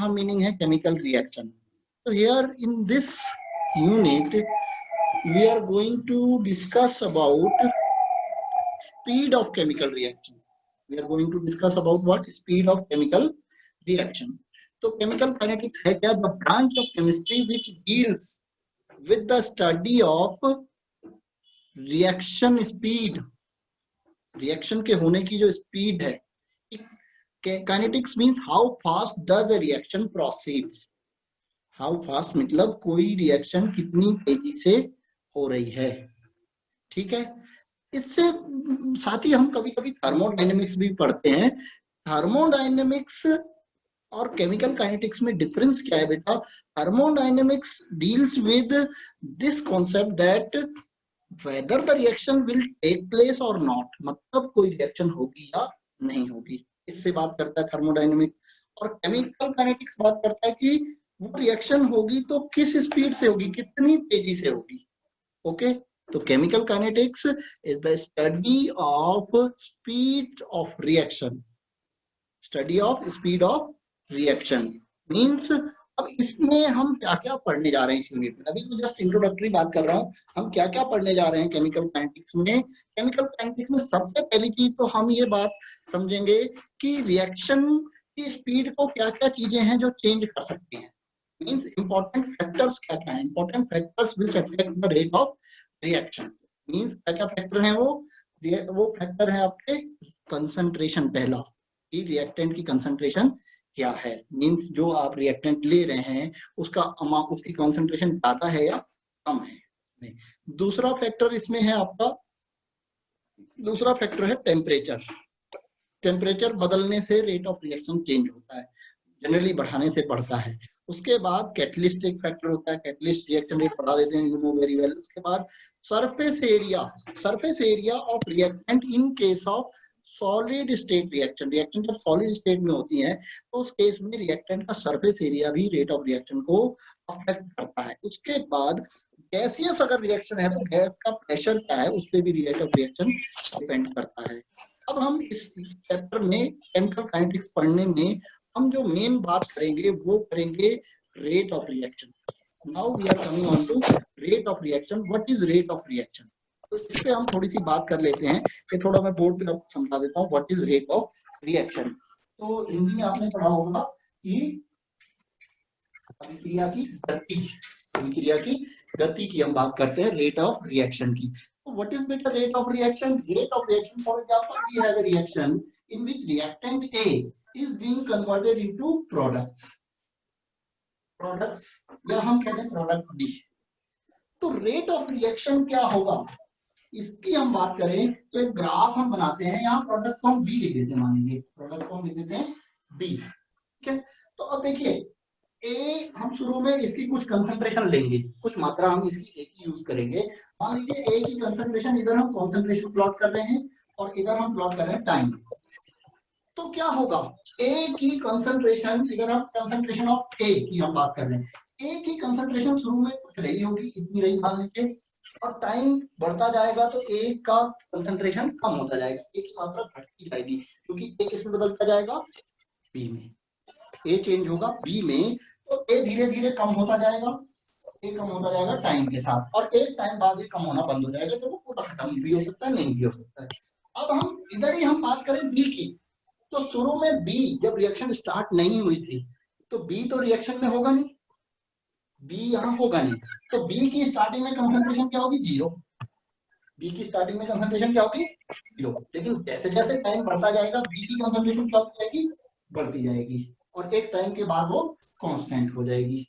यहाँ मीनिंग है chemical reaction. तो here in this unit we are going to discuss about speed of chemical reactions. We are going to discuss about what? Speed of chemical reaction. तो chemical kinetics है क्या? The branch of chemistry which deals with the study of reaction speed, reaction के होने की जो speed है. Kinetics means how fast does a reaction proceeds. How fast मतलब कोई reaction कितनी तेजी से हो रही है, ठीक है। इससे साथ ही हम कभी कभी थर्मोडायनेमिक्स भी पढ़ते हैं। थर्मोडायनेमिक्स और केमिकल काइनेटिक्स में डिफरेंस क्या है बेटा? Thermodynamics deals with this concept that whether the reaction will take place और नॉट, मतलब कोई रिएक्शन होगी या नहीं होगी, इससे बात करता है थर्मोडायनेमिक्स। और केमिकल काइनेटिक्स बात करता है कि वो रिएक्शन होगी तो किस स्पीड से होगी, कितनी तेजी से होगी। ओके, तो chemical kinetics is the study of speed of reaction, study of speed of reaction means. अब इसमें हम क्या क्या पढ़ने जा रहे हैं इस यूनिट में? अभी तो जस्ट इंट्रोडक्टरी बात कर रहा हूं, हम क्या क्या पढ़ने जा रहे हैं केमिकल काइनेटिक्स में। केमिकल काइनेटिक्स में सबसे पहली चीज तो हम ये बात समझेंगे कि रिएक्शन की स्पीड को क्या क्या चीजें हैं जो चेंज कर सकती हैं। मींस इंपॉर्टेंट फैक्टर्स क्या क्या है, important factors which affect the rate of reaction. Means क्या क्या फैक्टर हैं? वो फैक्टर है आपके कंसंट्रेशन, पहला कि रिएक्टेंट की कंसंट्रेशन क्या है। मींस जो आप रिएक्टेंट ले रहे हैं उसका अमाउंट, उसकी कंसंट्रेशन ज्यादा है या कम है। नहीं। दूसरा फैक्टर इसमें है आपका, दूसरा फैक्टर है टेम्परेचर। टेम्परेचर बदलने से रेट ऑफ रिएक्शन चेंज होता है, जनरली बढ़ाने से बढ़ता है। उसके बाद कैटलिस्ट एक फैक्टर होता है, कैटलिस्ट रिएक्शन रेट बढ़ा देते हैं, यू नो वेरी वेल। उसके बाद surface area of reactant in case of solid state reaction. Reaction जब सॉलिड स्टेट में होती है तो उस केस में रिएक्टेंट का सरफेस एरिया भी रेट ऑफ रिएक्शन को अफेक्ट करता है। उसके बाद गैसियस अगर रिएक्शन है तो गैस का प्रेशर क्या है उस पर भी रेट ऑफ रिएक्शन डिपेंड करता है। अब हम इस चैप्टर में केमिकल काइनेटिक्स पढ़ने में हम जो मेन बात करेंगे वो करेंगे rate of reaction. Now we are coming on to rate of reaction. What is rate of reaction? तो इस पे हम थोड़ी सी बात कर लेते हैं। ये थोड़ा मैं बोर्ड पे आपको समझा देता हूँ what is rate of reaction. तो हिंदी में आपने पढ़ा होगा कि अभिक्रिया की गति, अभिक्रिया की गति की हम बात करते हैं रेट ऑफ रिएक्शन की। तो व्हाट इज बेटा rate of reaction? Rate of reaction, for example we have a reaction in which reactant A is being converted into products या हम कहते हैं प्रोडक्ट B। तो रेट ऑफ रिएक्शन क्या होगा इसकी हम बात करें तो एक ग्राफ हम बनाते हैं। यहाँ प्रोडक्ट को हम B लिख देते हैं, मानेंगे प्रोडक्ट को हम लिख देते हैं B, ठीक है। तो अब देखिए ए, हम शुरू में इसकी कुछ कंसंट्रेशन लेंगे, कुछ मात्रा हम इसकी ए की यूज करेंगे। मान लीजिए ए की कंसंट्रेशन, इधर हम कॉन्सेंट्रेशन प्लॉट कर रहे हैं और इधर हम प्लॉट कर रहे हैं टाइम। तो क्या होगा, ए की कंसंट्रेशन, इधर हम कंसंट्रेशन ऑफ ए की हम बात कर रहे हैं, ए की कंसंट्रेशन शुरू में कुछ रही होगी, इतनी रही मान लीजिए, और टाइम बढ़ता जाएगा तो ए का कंसंट्रेशन कम होता जाएगा, ए की मात्रा घटती जाएगी, क्योंकि ए किसमें बदलता जाएगा, बी में। ए चेंज होगा बी में, तो ए धीरे धीरे कम होता जाएगा, ए कम होता जाएगा टाइम के साथ, और एक टाइम बाद ये कम होना बंद हो जाएगा, तो वो पूरा खत्म भी हो सकता है, नहीं भी हो सकता है। अब हम इधर ही हम बात करें बी की, तो शुरू में बी जब रिएक्शन स्टार्ट नहीं हुई थी तो बी तो रिएक्शन में होगा नहीं, बी यहाँ होगा नहीं, तो बी की स्टार्टिंग में कंसंट्रेशन क्या होगी, 0। बी की स्टार्टिंग में कंसंट्रेशन क्या होगी, 0। लेकिन जैसे जैसे टाइम बढ़ता जाएगा बी की कंसंट्रेशन क्या होती जाएगी, बढ़ती जाएगी, और एक टाइम के बाद वो कांस्टेंट हो जाएगी।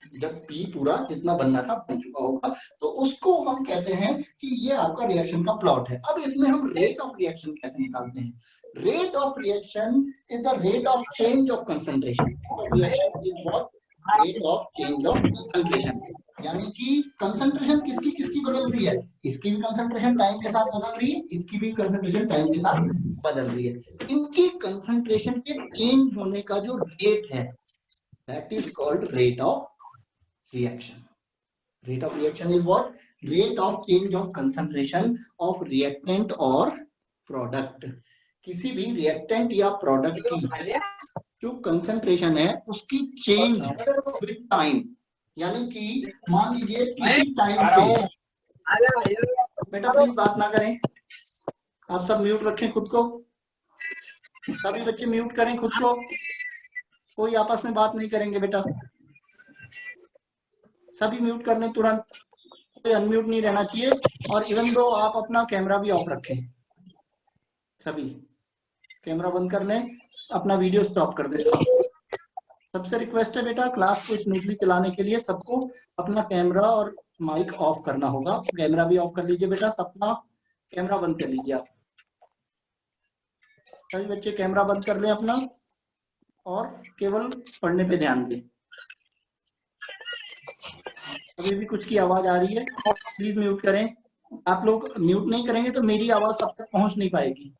जब पी पूरा जितना बनना था बन चुका होगा, तो उसको हम कहते हैं कि ये आपका रिएक्शन का प्लॉट है। अब इसमें हम रेट ऑफ रिएक्शन कैसे निकालते हैं? Rate of reaction is the rate of change of concentration. Reaction is what, rate of change of concentration, यानी कि कंसंट्रेशन किसकी किसकी बदल रही है, इसकी भी कंसंट्रेशन टाइम के साथ बदल रही है, इसकी भी कंसंट्रेशन टाइम के साथ बदल रही है। इनकी कंसंट्रेशन के चेंज होने का जो रेट है that is called rate of reaction. Rate of reaction is what? Rate of change of concentration of reactant or product. किसी भी रिएक्टेंट या प्रोडक्ट की जो कंसंट्रेशन है उसकी चेंज विद टाइम, यानी कि मान लीजिए किसी टाइम पे, बेटा प्लीज बात ना करें, आप सब म्यूट रखें खुद को, सभी बच्चे म्यूट करें खुद को, कोई आपस में बात नहीं करेंगे बेटा, सभी म्यूट कर लें तुरंत, कोई अनम्यूट नहीं रहना चाहिए। और इवन दो आप अपना कैमरा भी ऑफ रखें, सभी कैमरा बंद कर लें, अपना वीडियो स्टॉप कर दें। सबसे रिक्वेस्ट है बेटा क्लास को स्मूथली चलाने के लिए सबको अपना कैमरा और माइक ऑफ करना होगा। कैमरा भी ऑफ कर लीजिए बेटा, अपना कैमरा बंद कर लीजिए आप, सभी बच्चे कैमरा बंद कर लें अपना और केवल पढ़ने पे ध्यान दें। अभी भी कुछ की आवाज आ रही है, प्लीज म्यूट करें। आप लोग म्यूट नहीं करेंगे तो मेरी आवाज सब तक पहुंच नहीं पाएगी,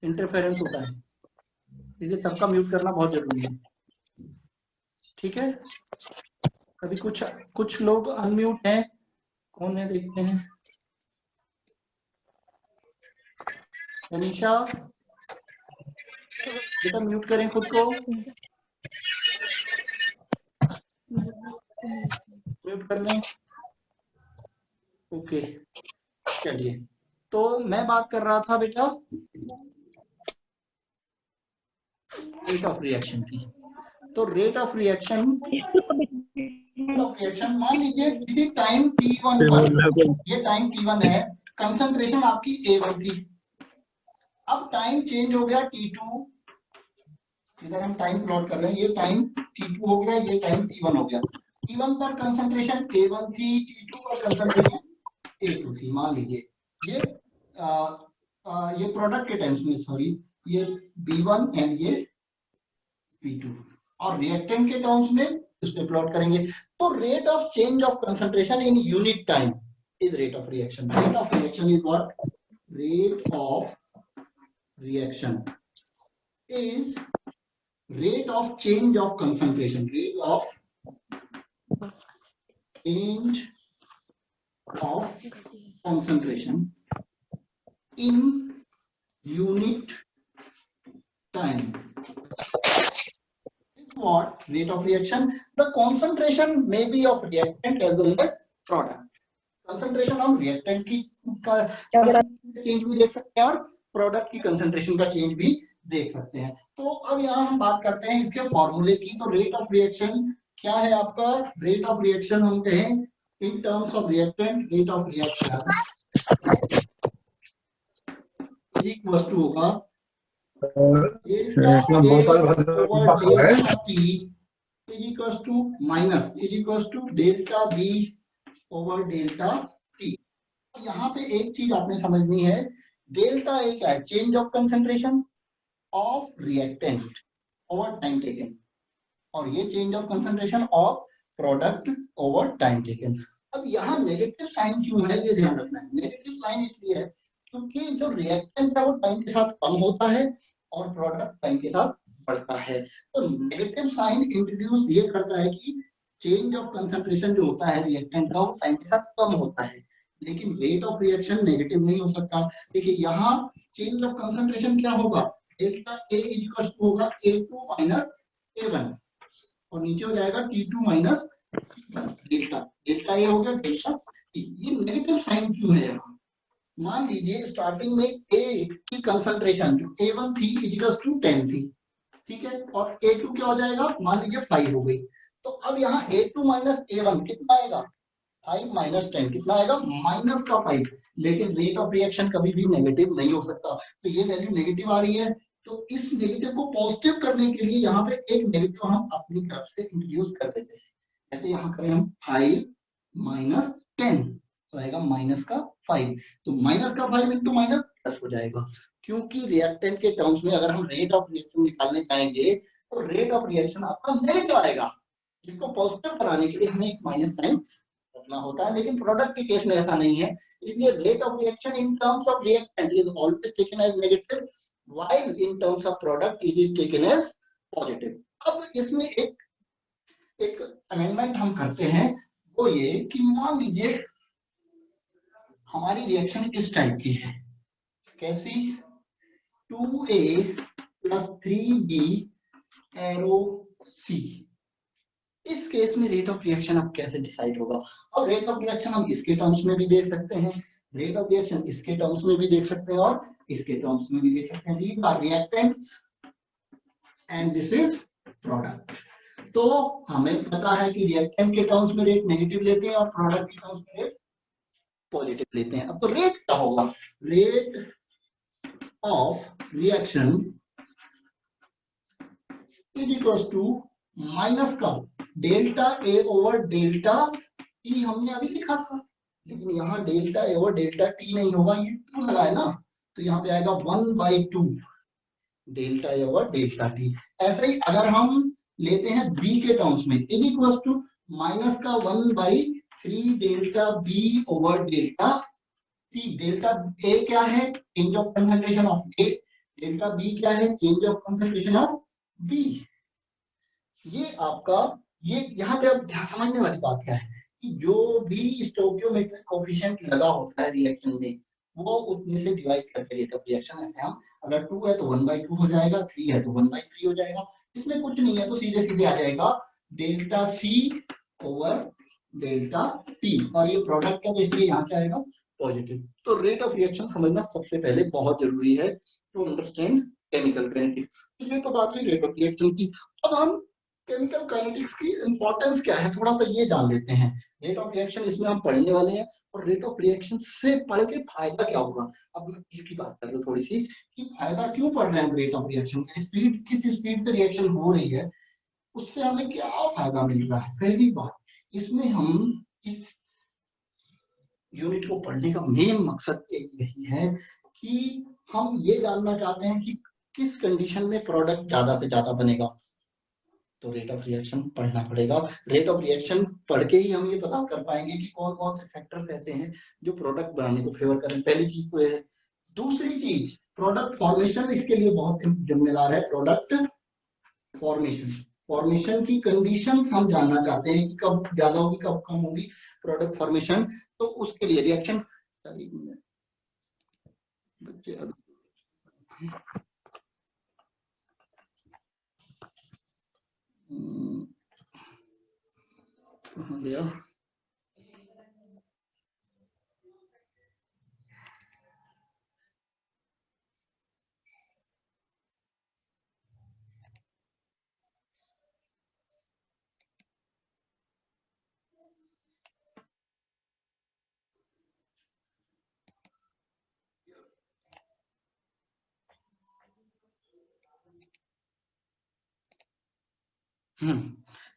इंटरफेरेंस होता है, इसलिए सबका म्यूट करना बहुत जरूरी है, ठीक है। अभी कुछ लोग अनम्यूट हैं, कौन है देखते हैं। अनीशा बेटा म्यूट करें खुद को, म्यूट कर लें। ओके चलिए, तो मैं बात कर रहा था बेटा रेट ऑफ रिएक्शन की। तो रेट ऑफ रिएक्शन मान लीजिए किसी टाइम t1 पर, ये टाइम t1 है, कंसंट्रेशन आपकी A1 थी, अब टाइम चेंज हो गया t2, इधर हम टाइम प्लॉट कर रहे हैं, ये टाइम t2 हो गया, ये टाइम t1 हो गया। t1 पर कंसंट्रेशन A1 थी, t2 पर कंसंट्रेशन A2 थी। मान लीजिए ये प्रोडक्ट के टर्म्स में, सॉरी ये B1 एंड ये B2, और रिएक्टेंट के टर्म्स में इस पे प्लॉट करेंगे। तो rate of change of concentration in unit time is rate of reaction. Rate of reaction is what? Rate of reaction is rate of change of concentration, rate of change of concentration in unit time. What rate of reaction? The concentration may be of reactant as well as product. concentration of reactant की change भी देख सकते हैं और product की concentration का change भी देख सकते हैं। तो अब यहाँ हम बात करते हैं इसके फॉर्मूले की। तो रेट ऑफ रिएक्शन क्या है आपका? रेट ऑफ रिएक्शन हम कहें in terms of reactant, rate of reaction equal to होगा delta B over delta T. यहाँ पे एक चीज आपने समझनी है, डेल्टा एक है change of concentration of reactant over time taken, और ये change of concentration of product over time taken. अब यहाँ नेगेटिव साइन क्यों है, ये ध्यान रखना है। नेगेटिव साइन इसलिए है क्योंकि जो रिएक्टेंट है वो टाइम के साथ कम होता है और प्रोडक्ट टाइम के साथ बढ़ता है। तो नेगेटिव साइन इंट्रोड्यूस ये करता है कि चेंज ऑफ कंसंट्रेशन जो होता है रिएक्टेंट का वो टाइम के साथ कम होता है, लेकिन रेट ऑफ रिएक्शन नेगेटिव नहीं हो सकता। देखिए यहाँ चेंज ऑफ कंसंट्रेशन क्या होगा, डेल्टा A इक्वल टू होगा A2 माइनस A1 और नीचे हो जाएगा T2 minus delta, delta A हो गया डेल्टा T। ये नेगेटिव साइन क्यों है यहाँ? मान लीजिए स्टार्टिंग में A की कंसंट्रेशन जो A1 थी इक्वल टू 10 थी, ठीक है, और A2 क्या हो जाएगा, मान लीजिए 5 हो गई। तो अब यहाँ A2 माइनस A1 कितना आएगा, 5 माइनस 10 कितना आएगा, माइनस का 5। लेकिन रेट ऑफ रिएक्शन कभी भी नेगेटिव नहीं हो सकता, तो ये वैल्यू नेगेटिव आ रही है। तो इस नेगेटिव को पॉजिटिव करने के लिए यहाँ पे एक नेगेटिव हम अपनी तरफ से इंट्रोड्यूस कर देते हैं। ऐसे यहाँ करें हम 5 माइनस 10 तो आएगा माइनस का 5, तो माइनस का 5 इंटू माइनस प्लस हो जाएगा। क्योंकि रिएक्टेंट के टर्म्स में अगर हम रेट ऑफ रिएक्शन निकालने जाएंगे तो रेट ऑफ रिएक्शन आपका नेगेटिव आएगा। इसको पॉजिटिव बनाने के लिए हमें एक माइनस साइन रखना होता है, लेकिन प्रोडक्ट के केस में ऐसा नहीं है। इसलिए rate of reaction in terms of reactant is always taken as negative while in terms of product it is taken as positive. अब इसमें एक अमेंडमेंट हम करते हैं, वो ये कि मान लीजिए हमारी रिएक्शन इस टाइप की है, कैसी, 2a plus 3b arrow c। इस केस में रेट ऑफ रिएक्शन अब कैसे डिसाइड होगा? और रेट ऑफ रिएक्शन हम इसके टर्म्स में भी देख सकते हैं, रेट ऑफ रिएक्शन इसके टर्म्स में भी देख सकते हैं और इसके टर्म्स में भी देख सकते हैं। These are reactants and this is product. तो हमें पता है कि रिएक्टेंट के टर्म्स में रेट नेगेटिव लेते हैं और प्रोडक्ट के टर्म्स में रेट पॉजिटिव लेते हैं। अब तो रेट क्या होगा? Rate of reaction is equal to minus का delta A over delta T. हमने अभी लिखा था, लेकिन यहाँ delta A over delta T नहीं होगा, ये 2 लगा है ना, तो यहाँ पे आएगा 1/2 delta A over delta T. ऐसे ही अगर हम लेते हैं बी के टर्म्स में, इज इक्वल टू माइनस का 1/3 delta B over delta T. Delta A क्या है? Change of concentration of A. Delta B क्या है? Change of concentration of B. ये आपका, ये यहाँ पे अब समझने वाली बात क्या है कि जो भी स्टोइकियोमेट्रिक कोएफिशिएंट लगा होता है रिएक्शन में, वो उतने से डिवाइड करके रेट ऑफ रिएक्शन ऐसे हम, अगर 2 है तो 1/2 हो जाएगा, 3 है तो 1/3 हो जाएगा। इसमें कुछ नहीं है तो सीधे सीधे आ जाएगा delta C over delta T, और ये प्रोडक्ट है तो इसलिए यहाँ क्या आएगा? पॉजिटिव। तो रेट ऑफ रिएक्शन समझना सबसे पहले बहुत जरूरी है टू अंडरस्टैंड केमिकल काइनेटिक्स। ये तो बात हुई रेट ऑफ रिएक्शन की। अब हम केमिकल काइनेटिक्स की इंपॉर्टेंस क्या है थोड़ा सा ये जान लेते हैं। रेट ऑफ रिएक्शन इसमें हम पढ़ने वाले हैं, और रेट ऑफ रिएक्शन से पढ़ के फायदा क्या होगा। अब मैं इसकी बात कर रहा हूँ थोड़ी सी कि फायदा क्यों पढ़ रहे हैं रेट ऑफ रिएक्शन का। स्पीड, किस स्पीड से रिएक्शन हो रही है, उससे हमें क्या फायदा मिल रहा है। पहली बात, इसमें हम इस यूनिट को पढ़ने का मेन मकसद एक यही है कि हम ये जानना चाहते हैं कि किस कंडीशन में प्रोडक्ट ज्यादा से ज्यादा बनेगा। तो रेट ऑफ रिएक्शन पढ़ना पड़ेगा। रेट ऑफ रिएक्शन पढ़ के ही हम ये पता कर पाएंगे कि कौन कौन से फैक्टर्स ऐसे हैं जो प्रोडक्ट बनाने को फेवर करें। पहली चीज तो है। दूसरी चीज, प्रोडक्ट फॉर्मेशन इसके लिए बहुत जिम्मेदार है। प्रोडक्ट फॉर्मेशन, फॉर्मेशन की कंडीशंस हम जानना चाहते हैं कि कब ज्यादा होगी कब कम होगी प्रोडक्ट फॉर्मेशन। तो उसके लिए रिएक्शन, बच्चे कहाँ गया?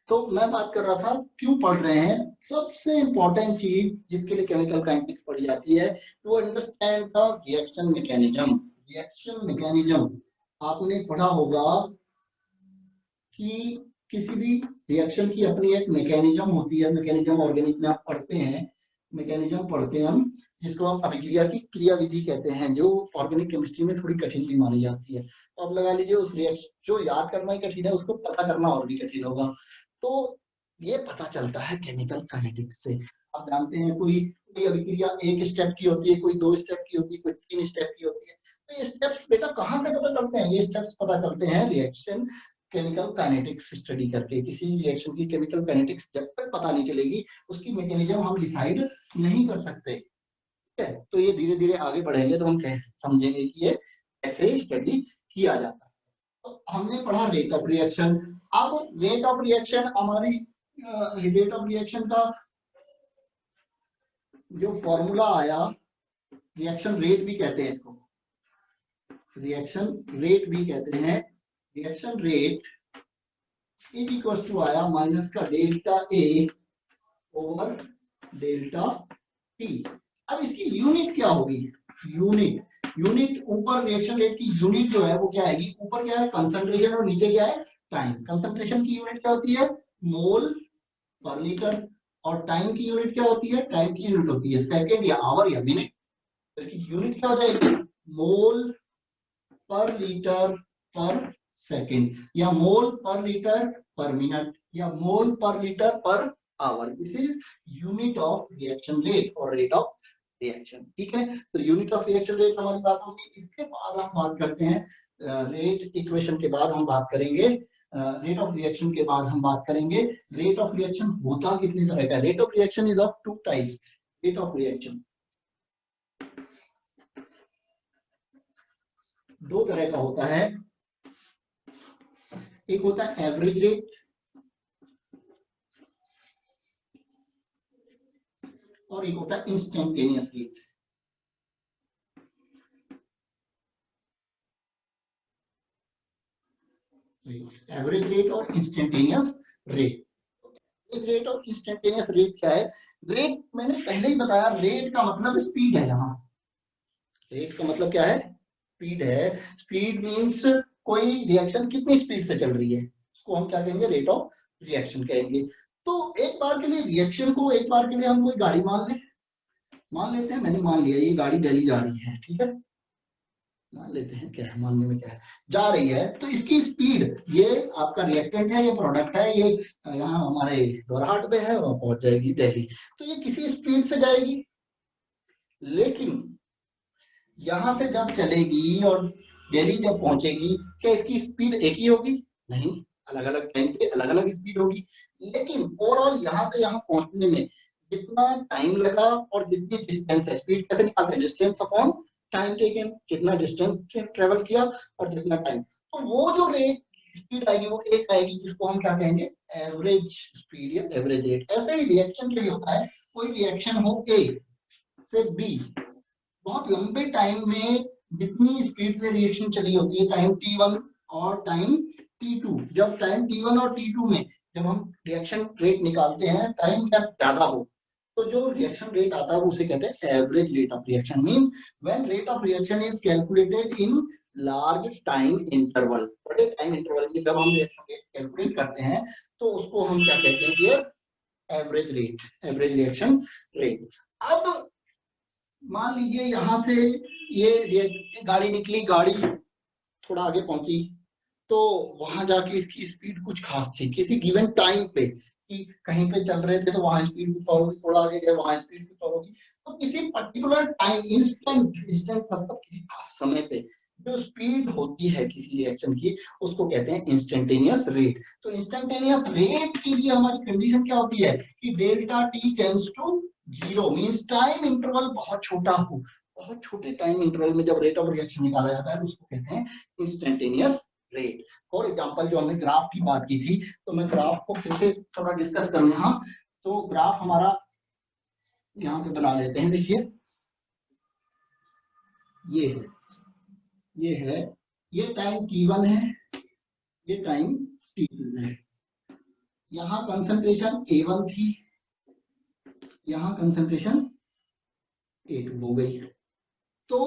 तो मैं बात कर रहा था क्यों पढ़ रहे हैं। सबसे इंपॉर्टेंट चीज जिसके लिए केमिकल काइनेटिक्स पढ़ी जाती है, to understand the reaction mechanism. Reaction mechanism आपने पढ़ा होगा कि किसी भी रिएक्शन की अपनी एक मैकेनिज्म होती है। मैकेनिज्म ऑर्गेनिक में आप पढ़ते हैं, मैकेनिज्म पढ़ते हैं हम, जिसको हम अभिक्रिया की क्रियाविधि कहते हैं, जो ऑर्गेनिक केमिस्ट्री में थोड़ी कठिन भी मानी जाती है। तो अब लगा लीजिए उस रिएक्शन, जो याद करना ही कठिन है उसको पता करना और भी कठिन होगा। तो ये पता चलता है केमिकल काइनेटिक्स से। आप जानते हैं कोई कोई अभिक्रिया एक स्टेप की होती है, कोई 2 स्टेप की होती है, कोई 3 स्टेप की होती है। तो ये स्टेप्स बेटा कहाँ से पता चलते हैं? ये स्टेप्स पता चलते हैं रिएक्शन केमिकल काइनेटिक्स स्टडी करके। किसी रिएक्शन की केमिकल काइनेटिक्स जब तक पता नहीं चलेगी उसकी मैकेनिज्म हम डिसाइड नहीं कर सकते। ठीक है, तो ये धीरे धीरे आगे बढ़ेंगे तो हम समझेंगे कि ये कैसे स्टडी किया जाता है। तो हमने पढ़ा रेट ऑफ रिएक्शन। अब रेट ऑफ रिएक्शन, हमारी रेट ऑफ रिएक्शन का जो फॉर्मूला आया, रिएक्शन रेट भी कहते हैं इसको, रिएक्शन रेट भी कहते हैं। Reaction rate is equal to आया माइनस का delta A over delta T. अब इसकी यूनिट क्या होगी? यूनिट ऊपर रिएक्शन रेट की यूनिट जो है वो क्या आएगी? ऊपर क्या है? कंसंट्रेशन, और नीचे क्या है? टाइम। कंसंट्रेशन की यूनिट क्या होती है? मोल पर लीटर, और टाइम की यूनिट क्या होती है? टाइम की यूनिट होती है सेकेंड या आवर या मिनट। तो इसकी यूनिट क्या हो जाएगी? मोल पर लीटर पर सेकेंड, या मोल पर लीटर पर मिनट, या मोल पर litre per hour. This is unit of reaction rate और रेट ऑफ रिएक्शन। ठीक है, तो यूनिट ऑफ रिएक्शन रेट हमारी बात होगी। इसके बाद हम बात करते हैं रेट इक्वेशन के बाद हम बात करेंगे रेट ऑफ रिएक्शन के बाद हम बात करेंगे रेट ऑफ रिएक्शन होता कितनी तरह का। Rate of reaction is of two types. Rate of reaction दो तरह का होता है। एक होता है एवरेज रेट और एक होता है इंस्टेंटेनियस रेट। एवरेज रेट और इंस्टेंटेनियस रेट। एवरेज रेट और इंस्टेंटेनियस रेट क्या है? रेट मैंने पहले ही बताया, रेट का मतलब स्पीड है। यहाँ रेट का मतलब क्या है? स्पीड है। स्पीड मींस कोई रिएक्शन कितनी स्पीड से चल रही है, उसको हम क्या कहेंगे? रेट ऑफ रिएक्शन कहेंगे। तो एक बार के लिए रिएक्शन को, एक बार के लिए हम कोई गाड़ी मान लेते हैं, मैंने मान लिया ये गाड़ी दिल्ली जा रही है, ठीक है, मान लेते हैं, क्या है मानने में, क्या है, जा रही है। तो इसकी स्पीड, ये आपका रिएक्टेंट है, ये प्रोडक्ट है, ये यहाँ हमारे दोरहाट पे है और पहुंच जाएगी दिल्ली। तो ये किसी स्पीड से जाएगी, लेकिन यहां से जब चलेगी और दिल्ली जब पहुंचेगी, क्या इसकी स्पीड एक ही होगी? नहीं, अलग अलग टाइम पे अलग अलग स्पीड होगी। लेकिन ओवरऑल यहाँ से यहाँ पहुंचने में जितना टाइम लगा और जितनी डिस्टेंस है, स्पीड कैसे निकालते हैं? डिस्टेंस अपॉन टाइम टेकन, कितना डिस्टेंस ट्रेवल किया और जितना टाइम। तो वो जो रेट स्पीड आएगी वो एक आएगी, जिसको हम क्या कहेंगे? एवरेज स्पीड या एवरेज रेट। ऐसे ही रिएक्शन के लिए होता है। कोई रिएक्शन हो ए से बी, बहुत लंबे टाइम में जितनी स्पीड से रिएक्शन चली होती है, टाइम t1 और टाइम t2, जब टाइम t1 और t2 में जब हम रिएक्शन रेट निकालते हैं, टाइम जब ज्यादा हो, तो जो रिएक्शन रेट आता है उसे कहते हैं average rate of reaction. Mean when rate of reaction is calculated in large time interval, बड़े टाइम इंटरवल में जब हम रिएक्शन रेट कैलकुलेट करते हैं, तो उसको हम क्या कहते हैं? Here average rate, average reaction rate. अब मान लीजिए यहां से ये गाड़ी निकली, गाड़ी थोड़ा आगे पहुंची, तो वहां जाके इसकी स्पीड कुछ खास थी किसी गिवन टाइम पे, कि कहीं पे चल रहे थे तो वहां स्पीड कुछ और होगी, थोड़ा आगे गए वहां स्पीड कुछ और होगी। तो किसी पर्टिकुलर टाइम, इंस्टेंट, इंस्टेंट मतलब किसी खास समय पे जो स्पीड होती है किसी रिएक्शन की, उसको कहते हैं इंस्टेंटेनियस रेट। तो इंस्टेंटेनियस रेट के लिए हमारी कंडीशन क्या होती है? कि delta T tends to zero, means time interval बहुत छोटा हो। बहुत छोटे टाइम इंटरवल में जब रेट ऑफ रिएक्शन निकाला जाता है, उसको कहते हैं इंस्टेंटेनियस रेट। फॉर एग्जाम्पल, जो हमने ग्राफ की बात की थी, तो मैं ग्राफ को फिर से थोड़ा डिस्कस करूं यहाँ। तो ग्राफ हमारा यहाँ पे बना लेते हैं। देखिए ये है, ये है, ये टाइम t1 है, ये टाइम t2 है। यहाँ कंसंट्रेशन a1 थी, यहाँ कंसंट्रेशन a2 हो गई। तो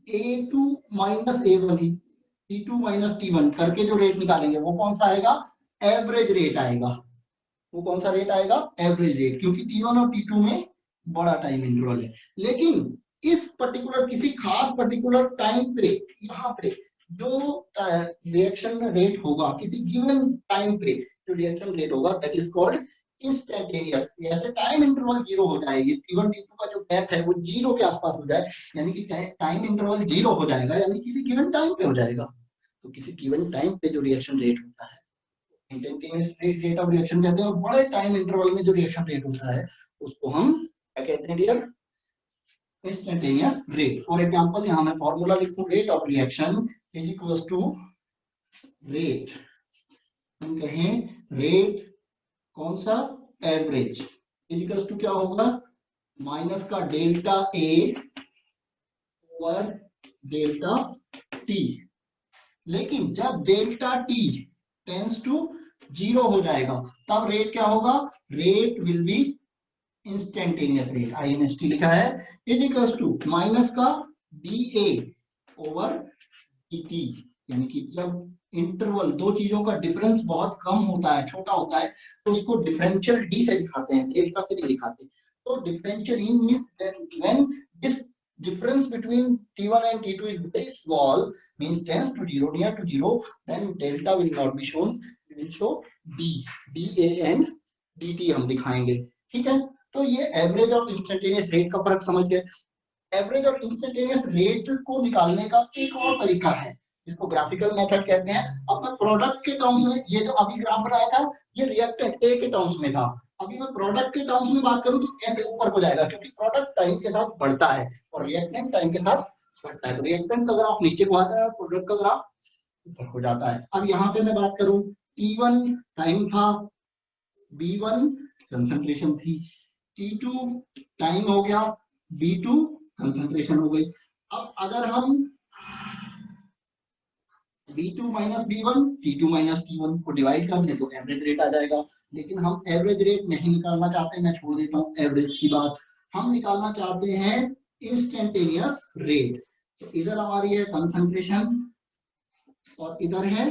a2 minus a1, t2 minus t1 करके जो रेट निकालेंगे वो कौन सा आएगा? एवरेज रेट आएगा। वो कौन सा रेट आएगा? एवरेज रेट, क्योंकि t1 और t2 में बड़ा टाइम इंटरवल है। लेकिन इस पर्टिकुलर, किसी खास पर्टिकुलर टाइम पे, यहाँ पे जो रिएक्शन रेट होगा किसी गिवन टाइम पे, जो रिएक्शन रेट होगा, दैट इज कॉल्ड इंस्टेंटेनियस। ऐसे टाइम इंटरवल जीरो हो जाएगी, t1 t2 का जो गैप है वो जीरो के आसपास हो जाए, यानी कि टाइम इंटरवल जीरो हो जाएगा, यानी किसी गिवन टाइम पे हो जाएगा। तो किसी गिवन टाइम पे जो रिएक्शन रेट होता है इंस्टेंटेनियस रेट ऑफ रिएक्शन कहते हैं। और बड़े टाइम इंटरवल में जो रिएक्शन रेट होता है उसको हम क्या कहते हैं dear? Instantaneous rate. For example, यहाँ मैं फॉर्मूला लिखूं, rate of reaction is equal to rate, हम कहें रेट कौन सा? एवरेज, इज इक्वल टू क्या होगा? माइनस का delta A over delta T. लेकिन जब delta T tends to zero हो जाएगा, तब रेट क्या होगा? Rate will be instantaneous rate, INST लिखा है, इज इक्वल टू माइनस का DA ओवर DT। यानी कि जब इंटरवल, दो चीजों का डिफरेंस बहुत कम होता है, छोटा होता है, तो उसको डिफरेंशियल डी से दिखाते हैं, डेल्टा से नहीं दिखाते। तो differential in means when this difference between t1 and t2 is very small, means tends to zero, near to zero, then delta will not be shown, we will show d, da and dt हम दिखाएंगे। ठीक है, तो ये average और instantaneous rate का फर्क समझ गए। एवरेज और इंस्टेंटेनियस रेट को निकालने का एक और तरीका है, इसको ग्राफिकल मेथड कहते हैं। अब मैं प्रोडक्ट के टर्म्स में, ये जो अभी ग्राफ बनाया था ये रिएक्टेंट ए के टर्म्स में था, अभी मैं प्रोडक्ट के टर्म्स में बात करूं तो ऐसे ऊपर को जाएगा, क्योंकि प्रोडक्ट टाइम के साथ बढ़ता है और रिएक्टेंट टाइम के साथ बढ़ता है। तो रिएक्टेंट का ग्राफ नीचे को आता है और प्रोडक्ट का ग्राफ ऊपर को जाता है। अब यहाँ पे मैं बात करूं, T1 टाइम था, B1 कंसंट्रेशन थी, T2 टाइम हो गया, B2 कंसंट्रेशन हो गई। अब अगर हम B2 minus B1, T2 minus T1 को डिवाइड कर दें तो एवरेज रेट आ जाएगा। लेकिन हम एवरेज रेट नहीं निकालना चाहते, मैं छोड़ देता हूँ एवरेज की बात, हम निकालना चाहते हैं इंस्टेंटेनियस रेट। तो इधर हमारी है कंसंट्रेशन और इधर है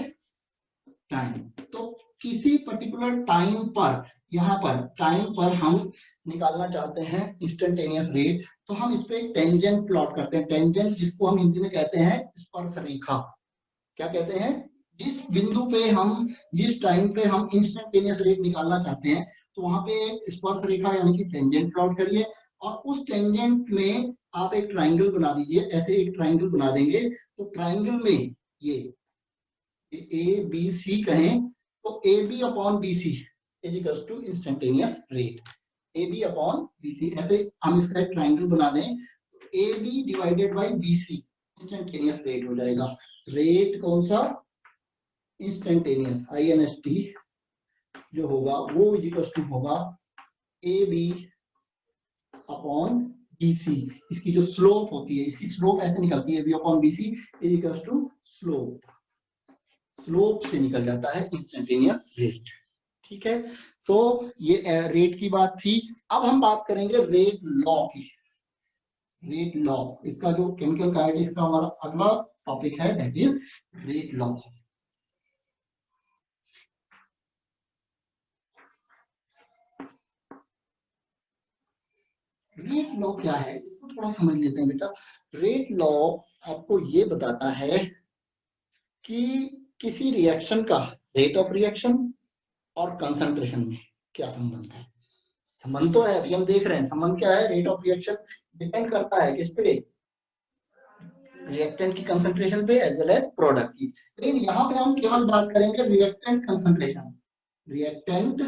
टाइम। तो किसी पर्टिकुलर टाइम पर, यहाँ पर टाइम पर हम निकालना चाहते हैं इंस्टेंटेनियस रेट, तो हम इस पे एक टेंजेंट प्लॉट करते हैं। टेंजेंट जिसको हम हिंदी में कहते हैं स्पर्शरेखा। क्या कहते हैं? जिस बिंदु पे हम, जिस टाइम पे हम इंस्टेंटेनियस रेट निकालना चाहते हैं, तो वहां पे स्पर्शरेखा यानी कि टेंजेंट प्लॉट करिए और उस टेंजेंट में आप एक ट्राइंगल बना दीजिए। ऐसे एक ट्राइंगल बना देंगे तो ट्राइंगल में ये ए बी सी कहें तो A B upon B C is equal to instantaneous rate. A B upon B C, ऐसे हम इसका एक ट्राइंगल बना दें, A B divided by B C instantaneous rate हो जाएगा। रेट कौन सा? इंस्टेंटेनियस, INST जो होगा वो इज इक्वल टू होगा A B upon B C. इसकी जो स्लोप होती है, इसकी स्लोप ऐसे निकलती है, B upon B C is equal to slope. Slope से निकल जाता है इंस्टेंटेनियस रेट। ठीक है, तो ये रेट की बात थी। अब हम बात करेंगे रेट लॉ की। रेट लॉ, इसका जो केमिकल काइनेटिक्स का हमारा अगला टॉपिक है, that is rate law. Rate law क्या है, इसको थोड़ा समझ लेते हैं बेटा। रेट लॉ आपको ये बताता है कि किसी रिएक्शन का रेट ऑफ रिएक्शन और कंसंट्रेशन में क्या संबंध है। संबंध तो है, अभी हम देख रहे हैं संबंध क्या है। रेट ऑफ रिएक्शन डिपेंड करता है किस पे? रिएक्टेंट की कंसंट्रेशन पे एज वेल एज प्रोडक्ट की। लेकिन यहाँ पे हम केवल बात करेंगे रिएक्टेंट कंसंट्रेशन, रिएक्टेंट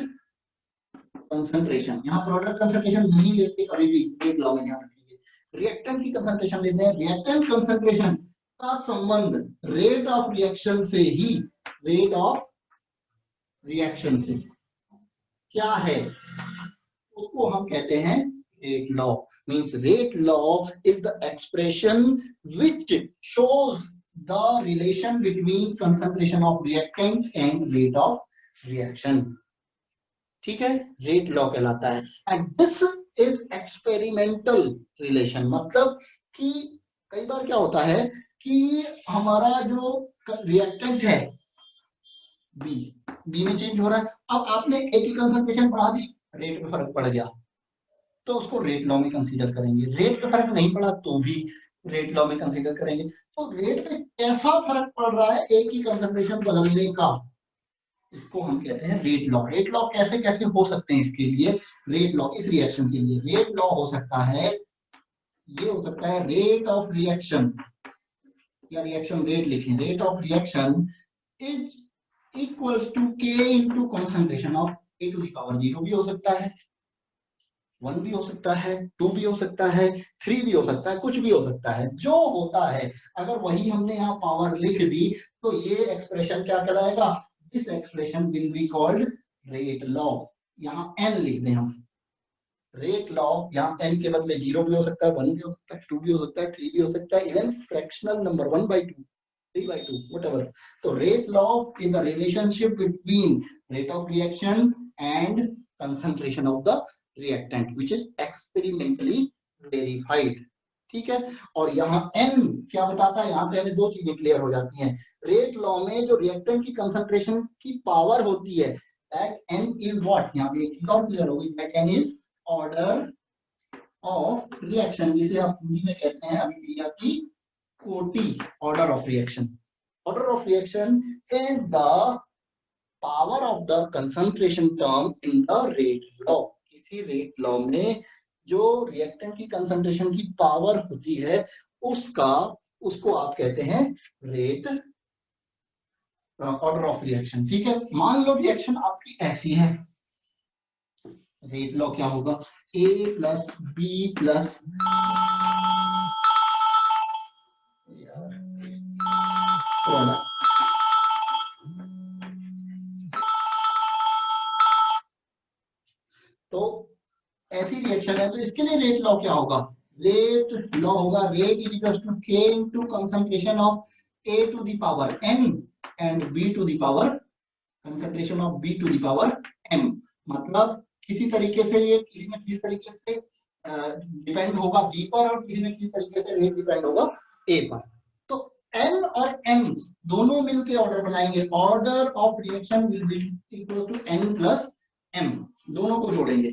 कंसंट्रेशन। यहाँ प्रोडक्ट कंसंट्रेशन नहीं लेते कभी भी, रेट लॉ में ध्यान रखेंगे। रिएक्टेंट की कंसंट्रेशन लेते हैं। रिएक्टेंट कंसंट्रेशन का संबंध रेट ऑफ रिएक्शन से ही, रेट ऑफ रिएक्शन से क्या है उसको हम कहते हैं rate law. Means rate law is the expression which shows the relation between concentration of reactant and rate of reaction. ठीक है, रेट लॉ कहलाता है। And this is experimental relation, मतलब कि कई बार क्या होता है कि हमारा जो रिएक्टेंट है बी में चेंज हो रहा है। अब आपने ए की कंसंट्रेशन बढ़ा दी, रेट में फर्क पड़ गया, तो उसको रेट लॉ में कंसीडर करेंगे। रेट पे फर्क नहीं पड़ा तो भी रेट लॉ में कंसीडर करेंगे। तो रेट पे कैसा फर्क पड़ रहा है ए की कंसंट्रेशन बदलने का, इसको हम कहते हैं रेट लॉ। रेट लॉ कैसे कैसे हो सकते हैं इसके लिए, रेट लॉ इस रिएक्शन के लिए रेट लॉ हो सकता है, ये हो सकता है रेट ऑफ रिएक्शन या रिएक्शन रेट लिखें, rate of reaction is equals to K into concentration of A to the power 0 भी हो सकता है, 1 भी हो सकता है, 2 भी हो सकता है, 3 भी हो सकता है, कुछ भी हो सकता है। जो होता है अगर वही हमने यहाँ पावर लिख दी तो ये एक्सप्रेशन क्या कहलाएगा? This expression will be called rate law. यहाँ n लिख दें हम, रेट लॉ। यहाँ n के बदले 0 भी हो सकता है, 1 भी हो सकता है, 2 भी हो सकता है, 3 भी हो सकता है, even fractional number 1/2, 3/2, whatever. So rate law is the relationship between rate of reaction and concentration of the reactant which is experimentally verified. ठीक है, और यहाँ n क्या बताता है, यहाँ से हमें दो चीजें क्लियर हो जाती हैं। रेट लॉ में जो रिएक्टेंट की कंसंट्रेशन की पावर होती है, that n is what, यहाँ पे एक चीज और क्लियर होगी, that n is order of reaction, जिसे आप हिंदी में कहते हैं अभिक्रिया की कोटि, order of reaction. Order of reaction is the power of the concentration term in the rate law. किसी रेट लॉ में जो रिएक्टेंट की कंसंट्रेशन की पावर होती है उसको आप कहते हैं रेट ऑर्डर ऑफ रिएक्शन। ठीक है, मान लो रिएक्शन आपकी ऐसी है, रेट लॉ क्या होगा, A प्लस बी प्लस तो ऐसी रिएक्शन है, तो इसके लिए रेट लॉ क्या होगा, रेट लॉ होगा rate is equal to K into concentration of A to the power n and B to the power concentration of B to the power m। मतलब किसी तरीके से ये किसी न किसी तरीके से डिपेंड होगा B पर और किसी न किसी तरीके से रेट डिपेंड होगा A पर। तो n और m दोनों मिलकर ऑर्डर बनाएंगे, order of reaction will be equal to n plus m, दोनों को जोड़ेंगे।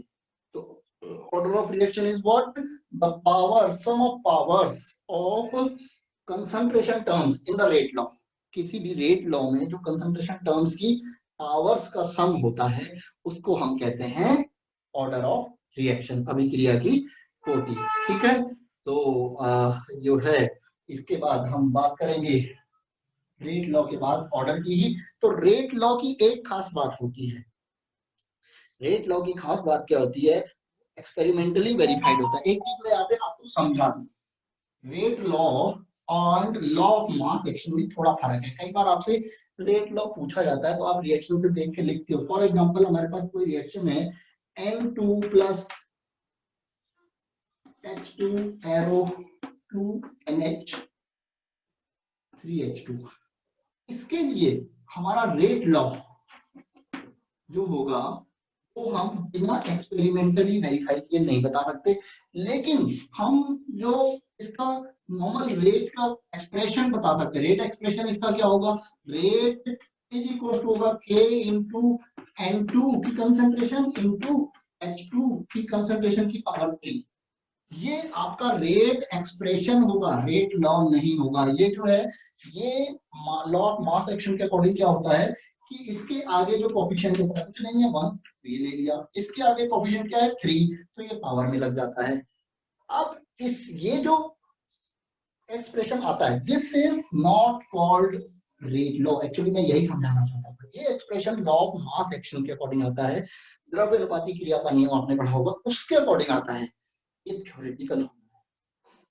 तो order of reaction is what, the power sum of powers of concentration terms in the rate law. किसी भी रेट लॉ में जो कंसंट्रेशन टर्म्स की powers का सम होता है उसको हम कहते हैं ऑर्डर ऑफ रिएक्शन, अभिक्रिया की कोटि। ठीक है, तो जो है इसके बाद हम बात करेंगे रेट लॉ के बाद ऑर्डर की ही। तो रेट लॉ की एक खास बात होती है, रेट लॉ की खास बात क्या होती है, एक्सपेरिमेंटली वेरीफाइड होता है। एक चीज मैं यहाँ पे आपको समझा दूं, रेट लॉ और लॉ ऑफ मास एक्शन में थोड़ा फर्क है। कई बार आपसे रेट लॉ पूछा जाता है तो आप रिएक्शन से देख के लिखते हो। फॉर एग्जांपल हमारे पास कोई रिएक्शन है N2 plus H2 arrow 2NH3H2, इसके लिए हमारा रेट लॉ जो होगा वो हम बिना एक्सपेरिमेंटली वेरीफाई किए नहीं बता सकते, लेकिन हम जो इसका नॉर्मल रेट का एक्सप्रेशन बता सकते हैं। रेट एक्सप्रेशन इसका क्या होगा, रेट इज इक्वल टू होगा K इंटू N2 की कंसंट्रेशन इंटू H2 की कंसंट्रेशन की पावर 3। ये आपका रेट एक्सप्रेशन होगा, रेट लॉ नहीं होगा। ये जो है ये लॉ ऑफ मास एक्शन के अकॉर्डिंग क्या होता है कि इसके आगे जो कोफिशिएंट होता है कुछ नहीं है 1, ये ले लिया, इसके आगे कोफिशिएंट क्या है 3, तो ये पावर में लग जाता है। अब ये जो एक्सप्रेशन आता है this is not called rate law. Actually मैं यही समझाना चाहता हूँ, ये expression law of mass action के अकॉर्डिंग आता है, द्रव्यनुपाती क्रिया का नियम आपने पढ़ा होगा उसके अकॉर्डिंग आता है। ये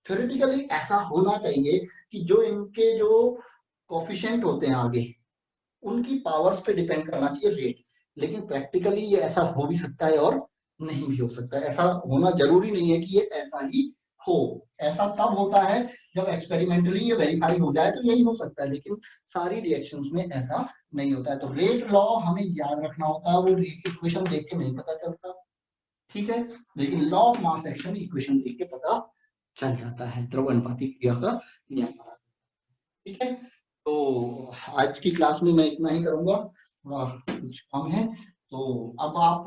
थ्योरेटिकली ऐसा होना चाहिए कि जो इनके जो कोफिशिएंट होते हैं आगे उनकी पावर्स पे डिपेंड करना चाहिए रेट, लेकिन प्रैक्टिकली ये ऐसा हो भी सकता है और नहीं भी हो सकता है। ऐसा होना जरूरी नहीं है कि ये ऐसा ही हो, ऐसा तब होता है जब एक्सपेरिमेंटली ये वेरीफाई हो जाए तो यही हो सकता है, लेकिन सारी रिएक्शंस में ऐसा नहीं होता है। तो रेट लॉ हमें याद रखना होता है, वो इक्वेशन देख के नहीं पता चलता, ठीक है, लेकिन law of mass action equation देख के पता चल जाता है, द्रव्यनुपाती क्रिया का नियम पता। ठीक है, तो आज की क्लास में मैं इतना ही करूंगा, कुछ काम है। तो अब आप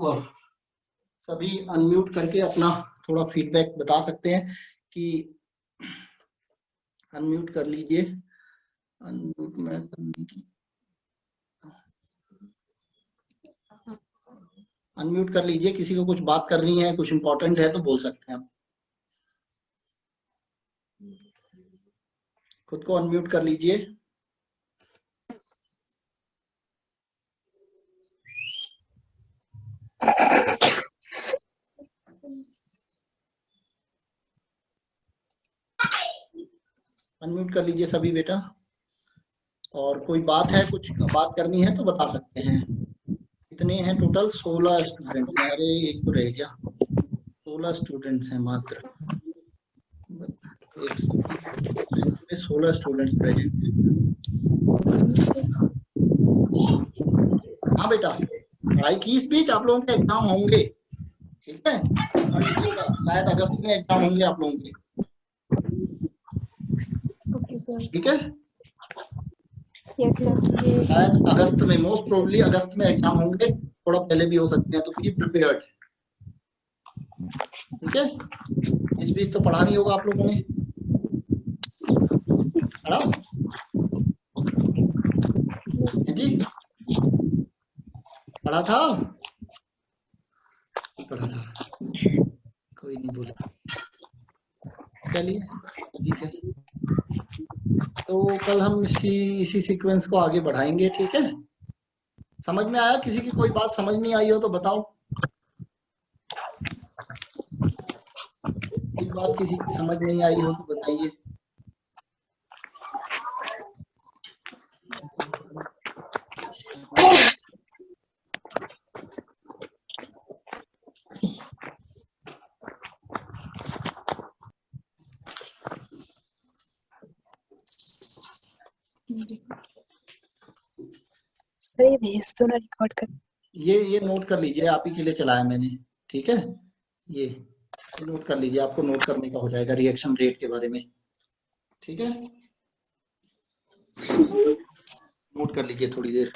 सभी अनम्यूट करके अपना थोड़ा फीडबैक बता सकते हैं कि अनम्यूट कर लीजिए। अनम्यूट में अनम्यूट कर लीजिए, किसी को कुछ बात करनी है, कुछ इंपॉर्टेंट है तो बोल सकते हैं आप। खुद को अनम्यूट कर लीजिए। अनम्यूट कर लीजिए सभी बेटा। और कोई बात है, कुछ बात करनी है तो बता सकते हैं। कितने हैं टोटल, 16 स्टूडेंट्स हैं। अरे एक तो रह गया, 16 स्टूडेंट्स हैं मात्र, 16 स्टूडेंट्स प्रेजेंट हैं। हाँ बेटा, पढ़ाई की स्पीच, आप लोगों के एग्जाम होंगे, ठीक है, शायद अगस्त में एग्जाम होंगे आप लोगों के, ठीक है, शायद अगस्त में, मोस्ट प्रोबेबली अगस्त में एग्जाम होंगे, थोड़ा पहले भी हो सकते हैं, तो बी प्रिपेयर्ड, ठीक है। इस बीच तो पढ़ा नहीं होगा आप लोगों ने, पढ़ा जी, पढ़ा था, पढ़ा था। नहीं बोले। चलिए ठीक है, तो कल हम इसी सीक्वेंस को आगे बढ़ाएंगे। ठीक है, समझ में आया? किसी की कोई बात समझ नहीं आई हो तो बताओ, कोई बात किसी की समझ नहीं आई हो तो बताइए। सर ये भेज दो ना, रिकॉर्ड कर। ये नोट कर लीजिए, आप ही के लिए चलाया मैंने। ठीक है, ये नोट कर लीजिए, आपको नोट करने का हो जाएगा रिएक्शन रेट के बारे में। ठीक है, नोट कर लीजिए थोड़ी देर।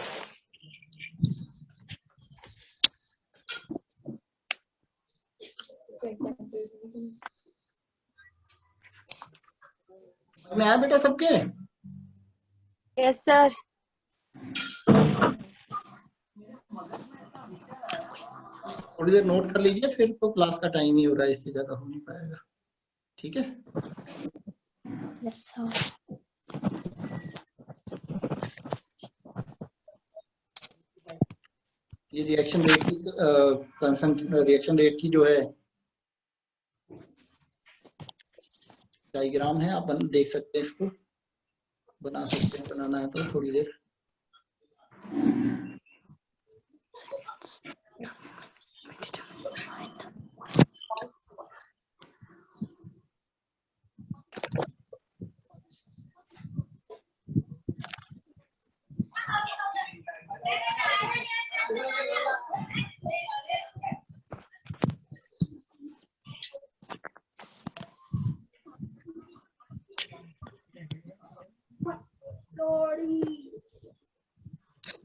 में आया बेटा सबके? Yes sir. थोड़ी देर नोट कर लीजिए, फिर तो क्लास का टाइम ही हो रहा है, इससे ज्यादा हो नहीं पाएगा। ठीक है, यस सर। ये रिएक्शन रेट की रिएक्शन रेट की जो है डायग्राम है, आप देख सकते हैं, इसको बना सकते हैं, बनाना है तो थोड़ी देर।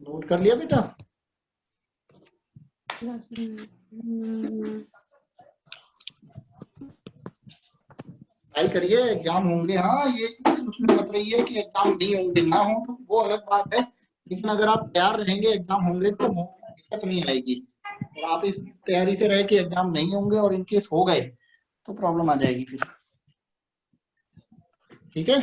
नोट कर लिया बेटा? ट्राई करिए, एग्जाम होंगे। हाँ, ये चीज सोचने मत रही है कि एग्जाम नहीं होंगे, ना हो तो वो अलग बात है, लेकिन अगर आप तैयार रहेंगे एग्जाम होंगे तो दिक्कत नहीं आएगी। और आप इस तैयारी से रहे कि एग्जाम नहीं होंगे और इनकेस हो गए तो प्रॉब्लम आ जाएगी फिर। ठीक है।